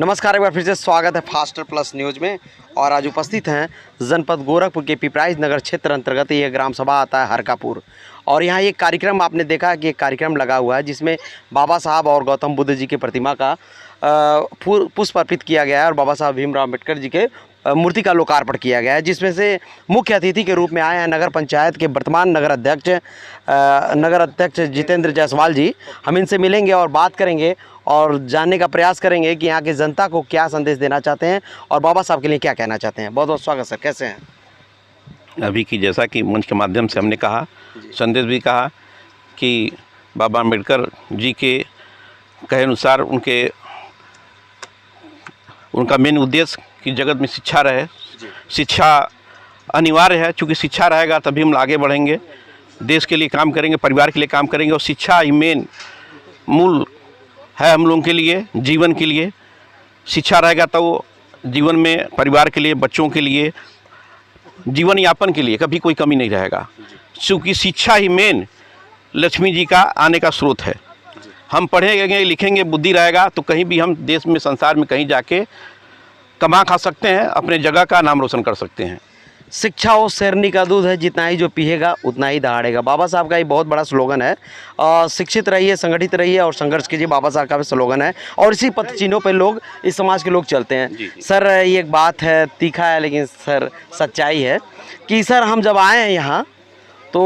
नमस्कार, एक बार फिर से स्वागत है फास्टर प्लस न्यूज़ में। और आज उपस्थित हैं जनपद गोरखपुर के पिपराइच नगर क्षेत्र अंतर्गत ये ग्राम सभा आता है हरकापुर। और यहाँ एक कार्यक्रम आपने देखा कि एक कार्यक्रम लगा हुआ है जिसमें बाबा साहब और गौतम बुद्ध जी के प्रतिमा का पुष्प अर्पित किया गया है और बाबा साहब भीमराव अम्बेडकर जी के मूर्ति का लोकार्पण किया गया है, जिसमें से मुख्य अतिथि के रूप में आए हैं नगर पंचायत के वर्तमान नगर अध्यक्ष जितेंद्र जायसवाल जी। हम इनसे मिलेंगे और बात करेंगे और जानने का प्रयास करेंगे कि यहाँ की जनता को क्या संदेश देना चाहते हैं और बाबा साहब के लिए क्या कहना चाहते हैं। बहुत बहुत स्वागत सर, कैसे हैं? अभी की जैसा कि मंच के माध्यम से हमने कहा, संदेश भी कहा कि बाबा अम्बेडकर जी के कहे अनुसार उनका मेन उद्देश्य कि जगत में शिक्षा रहे। शिक्षा अनिवार्य है, चूँकि शिक्षा रहेगा तभी हम आगे बढ़ेंगे, देश के लिए काम करेंगे, परिवार के लिए काम करेंगे। और शिक्षा ही मेन मूल है हम लोगों के लिए, जीवन के लिए। शिक्षा रहेगा तो जीवन में परिवार के लिए, बच्चों के लिए, जीवन यापन के लिए कभी कोई कमी नहीं रहेगा, क्योंकि शिक्षा ही मेन लक्ष्मी जी का आने का स्रोत है। हम पढ़ेंगे लिखेंगे, बुद्धि रहेगा तो कहीं भी हम देश में, संसार में कहीं जाके कमा खा सकते हैं, अपने जगह का नाम रोशन कर सकते हैं। शिक्षा वो शेरनी का दूध है, जितना ही जो पिएगा उतना ही दहाड़ेगा। बाबा साहब का ये बहुत बड़ा स्लोगन है। शिक्षित रहिए, संगठित रहिए और संघर्ष कीजिए, बाबा साहब का भी स्लोगन है। और इसी पथ चिन्हों पर लोग, इस समाज के लोग चलते हैं। जी। सर, ये एक बात है, तीखा है लेकिन सर सच्चाई है कि सर हम जब आए हैं यहाँ तो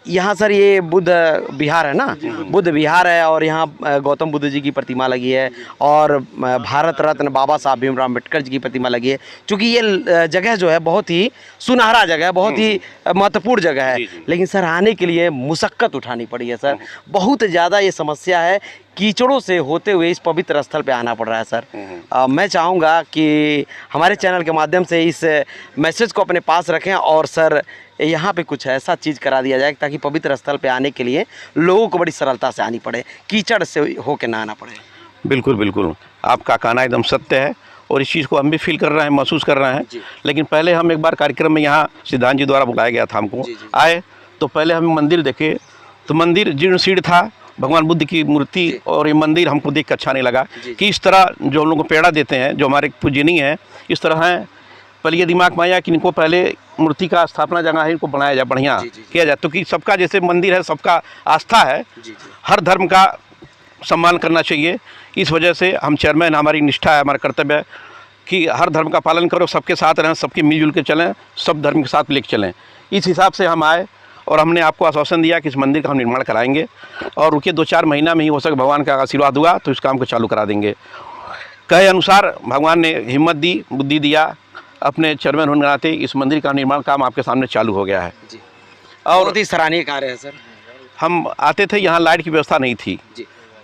यहाँ सर ये बुद्ध विहार है ना, बुद्ध विहार है और यहाँ गौतम बुद्ध जी की प्रतिमा लगी है और भारत रत्न बाबा साहब भीमराव अम्बेडकर जी की प्रतिमा लगी है। चूँकि ये जगह जो है बहुत ही सुनहरा जगह है, बहुत ही महत्वपूर्ण जगह है, लेकिन सर आने के लिए मुशक्क़त उठानी पड़ी है सर। बहुत ज़्यादा ये समस्या है, कीचड़ों से होते हुए इस पवित्र स्थल पे आना पड़ रहा है सर। मैं चाहूँगा कि हमारे चैनल के माध्यम से इस मैसेज को अपने पास रखें और सर यहाँ पे कुछ ऐसा चीज़ करा दिया जाए ताकि पवित्र स्थल पे आने के लिए लोगों को बड़ी सरलता से आनी पड़े, कीचड़ से होके ना आना पड़े। बिल्कुल बिल्कुल, आपका कहना एकदम सत्य है और इस चीज़ को हम भी फील कर रहे हैं, महसूस कर रहे हैं। लेकिन पहले हम एक बार कार्यक्रम में यहाँ सिद्धांत जी द्वारा बुलाया गया था हमको। आए तो पहले हम मंदिर देखे तो मंदिर जीर्ण शीर्ण था, भगवान बुद्ध की मूर्ति, और ये मंदिर हमको देख कर अच्छा नहीं लगा कि इस तरह जो हम लोगों को पेड़ा देते हैं, जो हमारे पूजनीय हैं, इस तरह हैं। पहले ये दिमाग में आया कि इनको पहले मूर्ति का स्थापना जगह है, इनको बनाया जाए, बढ़िया किया जाए। तो कि सबका जैसे मंदिर है, सबका आस्था है, हर धर्म का सम्मान करना चाहिए। इस वजह से हम चेयरमैन, हमारी निष्ठा है, हमारा कर्तव्य है कि हर धर्म का पालन करो, सबके साथ रहें, सबके मिलजुल के चलें, सब धर्म के साथ लेकर चलें। इस हिसाब से हम आए और हमने आपको आश्वासन दिया कि इस मंदिर का हम निर्माण कराएंगे और रुके 2-4 महीना में ही हो सके, भगवान का आशीर्वाद हुआ तो इस काम को चालू करा देंगे। कहे अनुसार भगवान ने हिम्मत दी, बुद्धि दिया, अपने चेयरमैन होने के नाते इस मंदिर का निर्माण काम आपके सामने चालू हो गया है। और बहुत ही सराहनीय कार्य है सर। हम आते थे, यहाँ लाइट की व्यवस्था नहीं थी।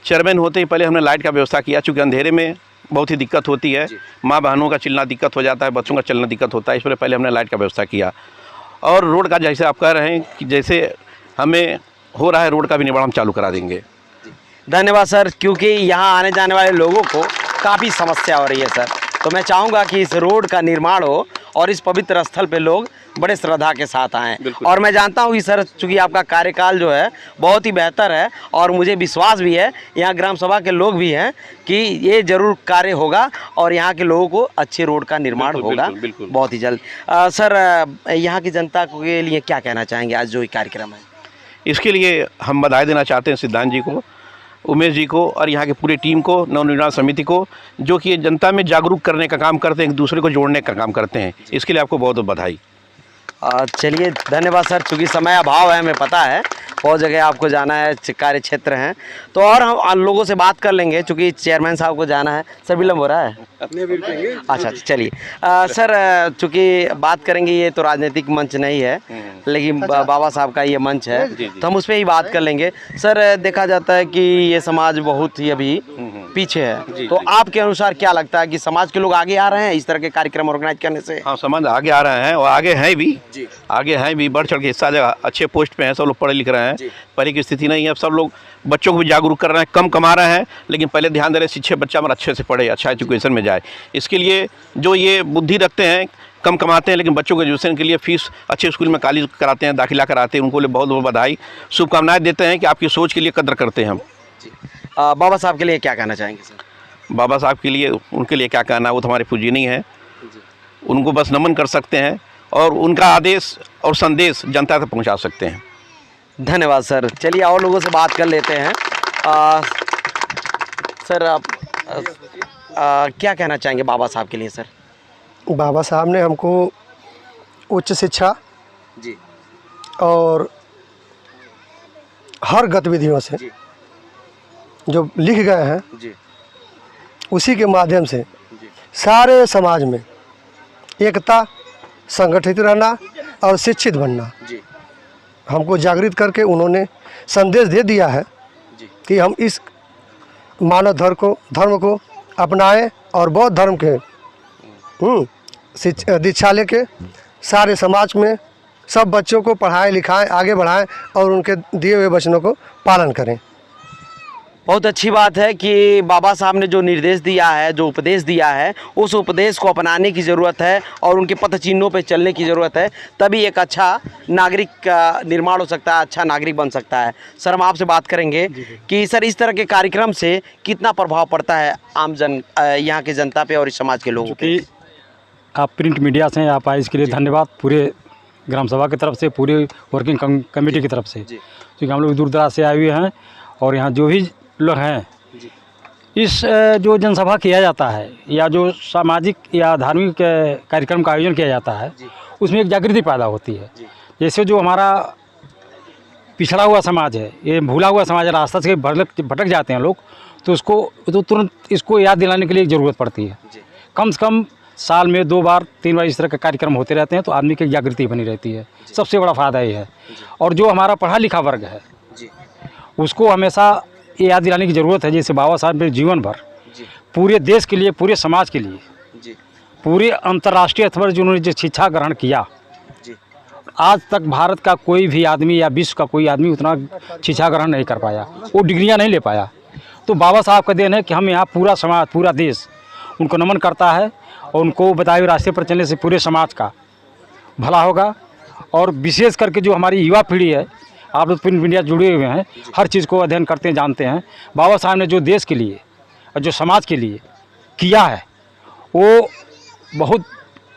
चेयरमैन होते ही पहले हमने लाइट का व्यवस्था किया, चूँकि अंधेरे में बहुत ही दिक्कत होती है, माँ बहनों का चलना दिक्कत हो जाता है, बच्चों का चलना दिक्कत होता है, इसलिए पहले हमने लाइट का व्यवस्था किया। और रोड का, जैसे आप कह रहे हैं कि जैसे हमें हो रहा है, रोड का भी निर्माण हम चालू करा देंगे। धन्यवाद सर, क्योंकि यहाँ आने जाने वाले लोगों को काफ़ी समस्या हो रही है सर। तो मैं चाहूँगा कि इस रोड का निर्माण हो और इस पवित्र स्थल पे लोग बड़े श्रद्धा के साथ आएँ। और मैं जानता हूँ कि सर, चूँकि आपका कार्यकाल जो है बहुत ही बेहतर है और मुझे विश्वास भी है, यहाँ ग्राम सभा के लोग भी हैं कि ये ज़रूर कार्य होगा और यहाँ के लोगों को अच्छे रोड का निर्माण होगा बहुत ही जल्द। सर, यहाँ की जनता के लिए क्या कहना चाहेंगे आज जो ये कार्यक्रम है? इसके लिए हम बधाई देना चाहते हैं सिद्धांत जी को, उमेश जी को और यहाँ के पूरे टीम को, नवनिर्माण समिति को, जो कि जनता में जागरूक करने का काम करते हैं, एक दूसरे को जोड़ने का काम करते हैं। इसके लिए आपको बहुत बहुत बधाई। चलिए, धन्यवाद सर। चूँकि समय अभाव है, हमें पता है बहुत जगह आपको जाना है, कार्य क्षेत्र हैं, तो और हम लोगों से बात कर लेंगे, चूँकि चेयरमैन साहब को जाना है। सर, विलम्ब हो रहा है? अच्छा, चलिए सर, चूँकि बात करेंगे, ये तो राजनीतिक मंच नहीं है, लेकिन बाबा साहब का ये मंच है, तो हम उस पर ही बात कर लेंगे। सर, देखा जाता है कि ये समाज बहुत ही अभी पीछे है, तो आपके अनुसार क्या लगता है कि समाज के लोग आगे आ रहे हैं इस तरह के कार्यक्रम ऑर्गेनाइज करने से? हाँ, समाज आगे आ रहे हैं और आगे हैं भी, बढ़ चढ़ के हिस्सा जगह अच्छे पोस्ट पे हैं, सब लोग पढ़े लिख रहे हैं। पहले की स्थिति नहीं है, अब सब लोग बच्चों को भी जागरूक कर रहे हैं, कम कमा रहे हैं, लेकिन पहले ध्यान दे रहे हैं शिक्षित बच्चा हमारा अच्छे से पढ़े, अच्छा एजुकेशन में जाए। इसके लिए जो ये बुद्धि रखते हैं, कम कमाते हैं लेकिन बच्चों के एजुकेशन के लिए फीस अच्छे स्कूल में कॉलेज कराते हैं, दाखिला कराते हैं, उनको लिए बहुत बहुत बधाई, शुभकामनाएं देते हैं कि आपकी सोच के लिए कदर करते हैं हम। बाबा साहब के लिए क्या कहना चाहेंगे सर? बाबा साहब के लिए, उनके लिए क्या कहना, वो तो हमारे पूजनीय हैं, उनको बस नमन कर सकते हैं और उनका आदेश और संदेश जनता तक पहुंचा सकते हैं। धन्यवाद सर। चलिए और लोगों से बात कर लेते हैं। सर आप क्या कहना चाहेंगे बाबा साहब के लिए सर? बाबा साहब ने हमको उच्च शिक्षा जी और हर गतिविधियों से जी जो लिख गए हैं जी उसी के माध्यम से जी सारे समाज में एकता, संगठित रहना और शिक्षित बनना, जी हमको जागृत करके उन्होंने संदेश दे दिया है जी कि हम इस मानव धर्म को अपनाएं और बौद्ध धर्म के दीक्षा लेके सारे समाज में सब बच्चों को पढ़ाएं लिखाएं, आगे बढ़ाएं और उनके दिए हुए वचनों को पालन करें। बहुत अच्छी बात है कि बाबा साहब ने जो निर्देश दिया है, जो उपदेश दिया है, उस उपदेश को अपनाने की ज़रूरत है और उनके पथ चिन्हों पर चलने की ज़रूरत है, तभी एक अच्छा नागरिक का निर्माण हो सकता है, अच्छा नागरिक बन सकता है। सर हम आपसे बात करेंगे कि सर इस तरह के कार्यक्रम से कितना प्रभाव पड़ता है आम यहाँ के जनता पे और इस समाज के लोगों पे? आप प्रिंट मीडिया से आप आए, इसके लिए धन्यवाद पूरे ग्राम सभा की तरफ से, पूरे वर्किंग कमेटी की तरफ से, क्योंकि हम लोग दूर दराज से आए हुए हैं और यहाँ जो भी लोग हैं, इस जो जनसभा किया जाता है या जो सामाजिक या धार्मिक कार्यक्रम का आयोजन किया जाता है, उसमें एक जागृति पैदा होती है। जैसे जो हमारा पिछड़ा हुआ समाज है, ये भूला हुआ समाज है, रास्ता से भटक जाते हैं लोग, तो उसको तो तुरंत इसको याद दिलाने के लिए ज़रूरत पड़ती है। कम से कम साल में 2 बार 3 बार इस तरह के कार्यक्रम होते रहते हैं, तो आदमी की जागृति बनी रहती है। सबसे बड़ा फ़ायदा ये है। और जो हमारा पढ़ा लिखा वर्ग है, उसको हमेशा ये याद दिलाने की ज़रूरत है, जैसे बाबा साहब ने जीवन भर पूरे देश के लिए, पूरे समाज के लिए, पूरे अंतर्राष्ट्रीय स्तर पर जिन्होंने जो शिक्षा ग्रहण किया, आज तक भारत का कोई भी आदमी या विश्व का कोई आदमी उतना शिक्षा ग्रहण नहीं कर पाया, वो डिग्रियां नहीं ले पाया। तो बाबा साहब का देन है कि हम यहाँ पूरा समाज, पूरा देश उनको नमन करता है और उनको बताए हुए रास्ते पर चलने से पूरे समाज का भला होगा। और विशेष करके जो हमारी युवा पीढ़ी है, आप लोग प्रिंट मीडिया जुड़े हुए हैं, हर चीज़ को अध्ययन करते हैं, जानते हैं, बाबा साहब ने जो देश के लिए और जो समाज के लिए किया है, वो बहुत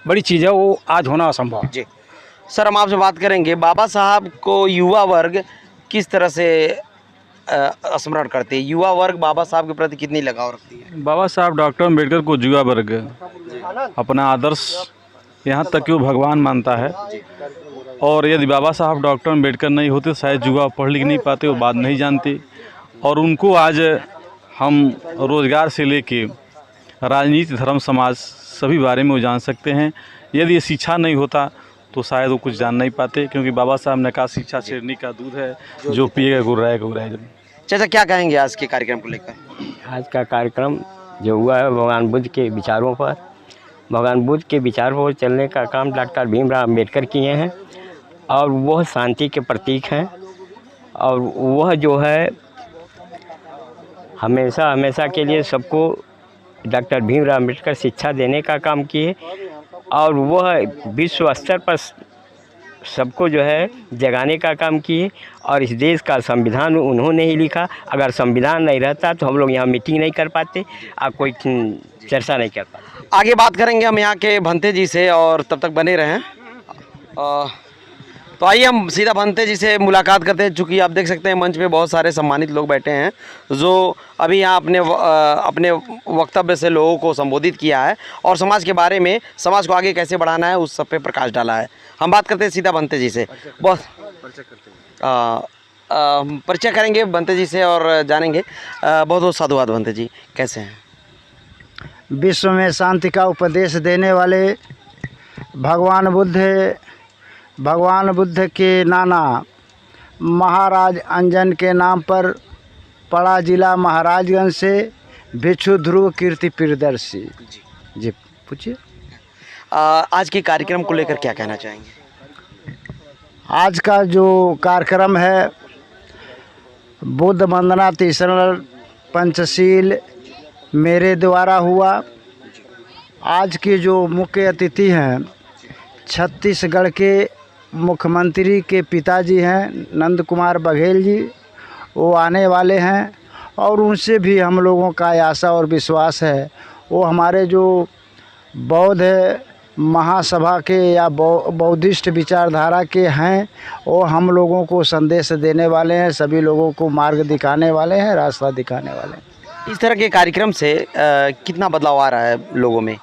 बड़ी चीज़ है, वो आज होना असंभव है। जी सर हम आपसे बात करेंगे, बाबा साहब को युवा वर्ग किस तरह से स्मरण करते हैं? युवा वर्ग बाबा साहब के प्रति कितनी लगाव रखती है? बाबा साहब डॉक्टर अम्बेडकर को युवा वर्ग अपना आदर्श, यहाँ तक कि वो भगवान मानता है। और यदि बाबा साहब डॉक्टर अम्बेडकर नहीं होते, शायद युवा पढ़ लिख नहीं पाते, वो बात नहीं जानते। और उनको आज हम रोज़गार से लेके राजनीति, धर्म, समाज सभी बारे में वो जान सकते हैं। यदि ये शिक्षा नहीं होता तो शायद वो कुछ जान नहीं पाते, क्योंकि बाबा साहब ने कहा शिक्षा शेरनी का दूध है, जो पिएगा गुर्राएगा। चाचा क्या कहेंगे आज के कार्यक्रम को लेकर? आज का कार्यक्रम जो हुआ है भगवान बुद्ध के विचारों पर, भगवान बुद्ध के विचारों पर चलने का काम डॉक्टर भीमराव अम्बेडकर किए हैं और वह शांति के प्रतीक हैं। और वह जो है हमेशा हमेशा के लिए सबको डॉक्टर भीमराव अम्बेडकर शिक्षा देने का काम किए और वह विश्व स्तर पर सबको जो है जगाने का काम किए। और इस देश का संविधान उन्होंने ही लिखा। अगर संविधान नहीं रहता तो हम लोग यहाँ मीटिंग नहीं कर पाते और कोई चर्चा नहीं कर पाते। आगे बात करेंगे हम यहाँ के भंते जी से, और तब तक बने रहें। तो आइए हम सीधा भंते जी से मुलाकात करते हैं। चूँकि आप देख सकते हैं मंच पे बहुत सारे सम्मानित लोग बैठे हैं जो अभी यहाँ अपने वक्तव्य से लोगों को संबोधित किया है और समाज के बारे में, समाज को आगे कैसे बढ़ाना है, उस सब पे प्रकाश डाला है। हम बात करते हैं सीधा भंते जी से। बहुत परिचय करेंगे भंते जी से और जानेंगे। बहुत बहुत साधुवाद भंते जी, कैसे हैं? विश्व में शांति का उपदेश देने वाले भगवान बुद्ध के नाना महाराज अंजन के नाम पर पड़ा जिला महाराजगंज से भिक्षु ध्रुव कीर्ति प्रियदर्शी जी पूछिए। आज के कार्यक्रम को लेकर क्या कहना चाहेंगे? आज का जो कार्यक्रम है बुद्ध वंदना तीसरा पंचशील मेरे द्वारा हुआ। आज के जो मुख्य अतिथि हैं छत्तीसगढ़ के मुख्यमंत्री के पिताजी हैं नंद कुमार बघेल जी, वो आने वाले हैं और उनसे भी हम लोगों का आशा और विश्वास है। वो हमारे जो बौद्ध महासभा के या बौद्धिस्ट विचारधारा के हैं, वो हम लोगों को संदेश देने वाले हैं, सभी लोगों को मार्ग दिखाने वाले हैं, रास्ता दिखाने वाले हैं। इस तरह के कार्यक्रम से कितना बदलाव आ रहा है लोगों में?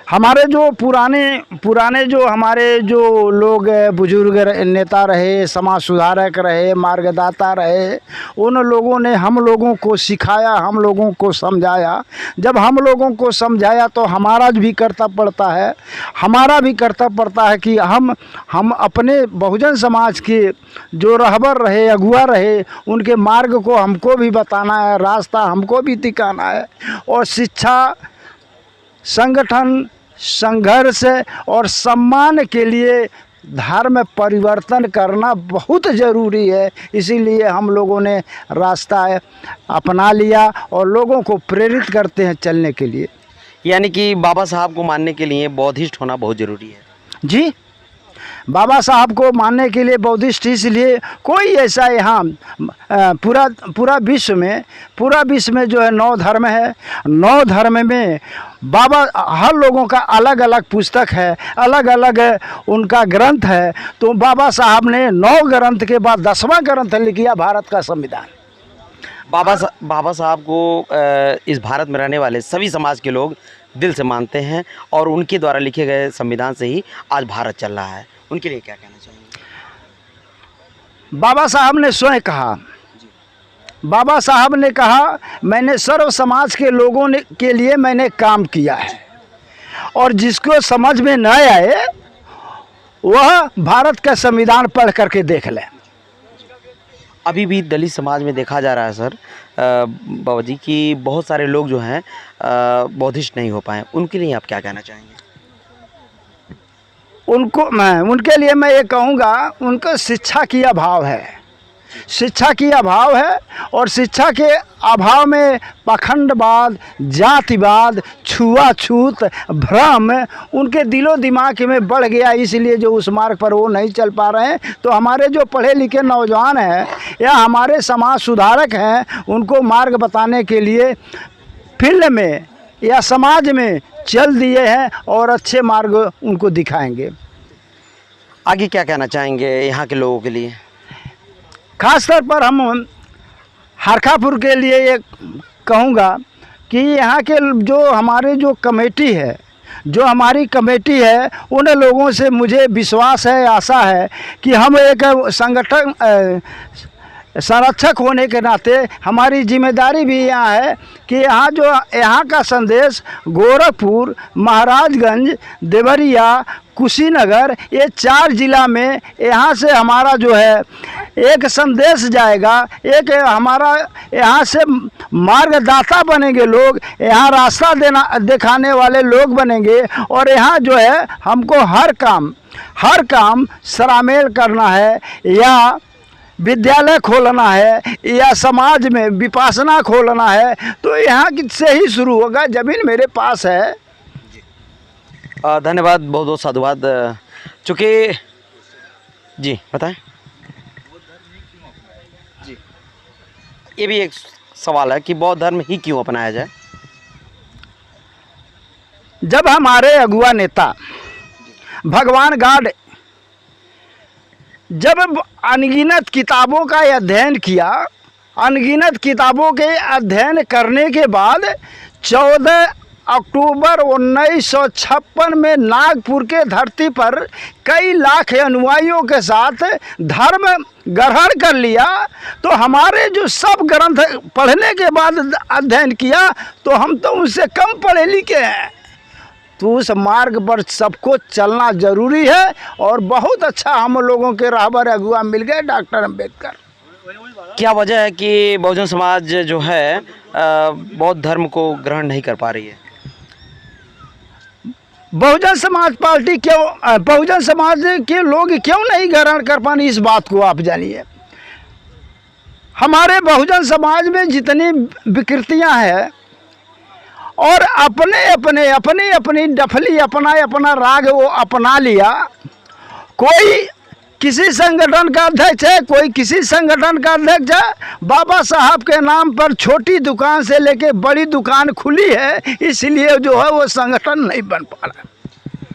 हमारे जो पुराने जो हमारे जो लोग बुजुर्ग नेता रहे, समाज सुधारक रहे, मार्गदाता रहे, उन लोगों ने हम लोगों को सिखाया, हम लोगों को समझाया। जब हम लोगों को समझाया तो हमारा भी कर्तव्य पड़ता है, हमारा भी कर्तव्य पड़ता है कि हम अपने बहुजन समाज के जो रहबर रहे, अगुआ रहे, उनके मार्ग को हमको भी बताना है, रास्ता हमको भी दिखाना है। और शिक्षा, संगठन, संघर्ष और सम्मान के लिए धर्म परिवर्तन करना बहुत ज़रूरी है। इसीलिए हम लोगों ने रास्ता अपना लिया और लोगों को प्रेरित करते हैं चलने के लिए। यानी कि बाबा साहब को मानने के लिए बौद्धिस्ट होना बहुत ज़रूरी है। जी, बाबा साहब को मानने के लिए बौद्धिस्ट, इसलिए कोई ऐसा यहाँ पूरा विश्व में जो है 9 धर्म है। 9 धर्म में बाबा हर लोगों का अलग अलग पुस्तक है, अलग अलग उनका ग्रंथ है। तो बाबा साहब ने 9 ग्रंथ के बाद 10वां ग्रंथ लिख दिया, भारत का संविधान। बाबा साहब को इस भारत में रहने वाले सभी समाज के लोग दिल से मानते हैं और उनके द्वारा लिखे गए संविधान से ही आज भारत चल रहा है। उनके लिए क्या कहना चाहेंगे? बाबा साहब ने स्वयं कहा, बाबा साहब ने कहा, मैंने सर्व समाज के लोगों के लिए मैंने काम किया है, और जिसको समझ में न आए वह भारत का संविधान पढ़ करके देख ले। अभी भी दलित समाज में देखा जा रहा है सर बाबा जी कि बहुत सारे लोग जो हैं बौद्धिस्ट नहीं हो पाए। उनके लिए आप क्या कहना चाहेंगे? उनके लिए मैं ये कहूँगा, उनको शिक्षा की अभाव है, शिक्षा की अभाव है। और शिक्षा के अभाव में पाखंडवाद, जातिवाद, छुआछूत, भ्रम उनके दिलो दिमाग में बढ़ गया, इसलिए जो उस मार्ग पर वो नहीं चल पा रहे हैं। तो हमारे जो पढ़े लिखे नौजवान हैं या हमारे समाज सुधारक हैं, उनको मार्ग बताने के लिए फील्ड में या समाज में चल दिए हैं और अच्छे मार्ग उनको दिखाएंगे। आगे क्या कहना चाहेंगे यहाँ के लोगों के लिए? खासतौर पर हम हरखापुर के लिए ये कहूँगा कि यहाँ के जो हमारे जो कमेटी है, जो हमारी कमेटी है, उन लोगों से मुझे विश्वास है, आशा है कि हम एक संगठन संरक्षक होने के नाते हमारी जिम्मेदारी भी यहाँ है कि यहाँ का संदेश गोरखपुर, महाराजगंज, देवरिया, कुशीनगर, ये 4 ज़िला में यहाँ से हमारा जो है एक संदेश जाएगा। एक हमारा यहाँ से मार्गदाता बनेंगे लोग, यहाँ रास्ता दिखाने वाले लोग बनेंगे। और यहाँ जो है हमको हर काम शामिल करना है, या विद्यालय खोलना है, या समाज में विपासना खोलना है, तो यहाँ से ही शुरू होगा। ज़मीन मेरे पास है। धन्यवाद, बहुत बहुत साधुवाद। चूँकि जी बताएं जी, ये भी एक सवाल है कि बौद्ध धर्म ही क्यों अपनाया जाए? जब हमारे अगुआ नेता भगवान गॉड जब अनगिनत किताबों का अध्ययन किया, अनगिनत किताबों के अध्ययन करने के बाद 14 अक्टूबर 1956 में नागपुर के धरती पर कई लाख अनुयायियों के साथ धर्म ग्रहण कर लिया, तो हमारे जो सब ग्रंथ पढ़ने के बाद अध्ययन किया, तो हम तो उनसे कम पढ़े लिखे हैं। तो उस मार्ग पर सबको चलना ज़रूरी है। और बहुत अच्छा हम लोगों के रहबर अगुआ मिल गए, डॉक्टर अम्बेडकर। क्या वजह है कि बहुजन समाज जो है बौद्ध धर्म को ग्रहण नहीं कर पा रही है? बहुजन समाज पार्टी क्यों, बहुजन समाज के लोग क्यों नहीं ग्रहण कर पाए, इस बात को आप जानिए। हमारे बहुजन समाज में जितनी विकृतियां हैं और अपनी डफली, अपना राग वो अपना लिया। कोई किसी संगठन का अध्यक्ष है, कोई किसी संगठन का अध्यक्ष है। बाबा साहब के नाम पर छोटी दुकान से लेके बड़ी दुकान खुली है, इसलिए जो है वो संगठन नहीं बन पा रहा है।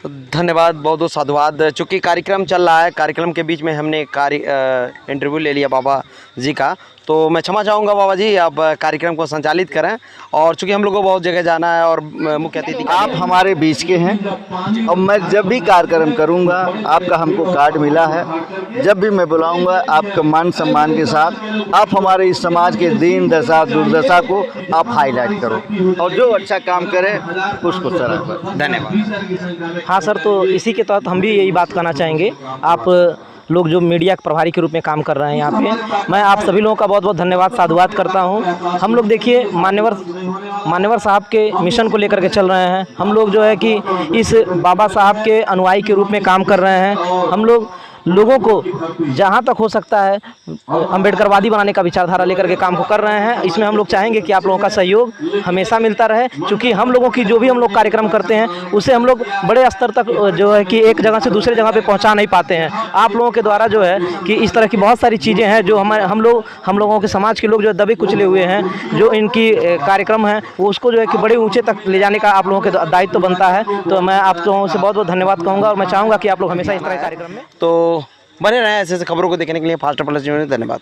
तो धन्यवाद, बहुत बहुत साधुवाद। चूँकि कार्यक्रम चल रहा है, कार्यक्रम के बीच में हमने इंटरव्यू ले लिया बाबा जी का, तो मैं क्षमा चाहूँगा बाबा जी, आप कार्यक्रम को संचालित करें। और चूँकि हम लोग को बहुत जगह जाना है और मुख्य अतिथि आप हमारे बीच के हैं और मैं जब भी कार्यक्रम करूंगा, आपका हमको कार्ड मिला है, जब भी मैं बुलाऊंगा आपका मान सम्मान के साथ आप हमारे इस समाज के दीन दशा दुर्दशा को आप हाईलाइट करो और जो अच्छा काम करे उसको सराहो। धन्यवाद। हाँ सर, तो इसी के तहत हम भी यही बात कहना चाहेंगे। आप लोग जो मीडिया के प्रभारी के रूप में काम कर रहे हैं यहाँ पे, मैं आप सभी लोगों का बहुत बहुत धन्यवाद साधुवाद करता हूँ। हम लोग देखिए मान्यवर साहब के मिशन को लेकर के चल रहे हैं। हम लोग जो है कि इस बाबा साहब के अनुयायी के रूप में काम कर रहे हैं। हम लोगों को जहाँ तक हो सकता है अम्बेडकरवादी बनाने का विचारधारा लेकर के काम को कर रहे हैं। इसमें हम लोग चाहेंगे कि आप लोगों का सहयोग हमेशा मिलता रहे, क्योंकि हम लोगों की जो भी हम लोग कार्यक्रम करते हैं उससे हम लोग बड़े स्तर तक जो है कि एक जगह से दूसरे जगह पे पहुंचा नहीं पाते हैं। आप लोगों के द्वारा जो है कि इस तरह की बहुत सारी चीज़ें हैं जो हम लोगों के समाज के लोग जो दबे कुचले हुए हैं, जो इनकी कार्यक्रम है वो उसको जो है कि बड़े ऊँचे तक ले जाने का आप लोगों के दायित्व बनता है। तो मैं आप लोगों से बहुत बहुत धन्यवाद कहूँगा और मैं चाहूँगा कि आप लोग हमेशा इस तरह के कार्यक्रम में तो बने रहें ऐसे ऐसे खबरों को देखने के लिए फास्ट प्लस न्यूज़। धन्यवाद।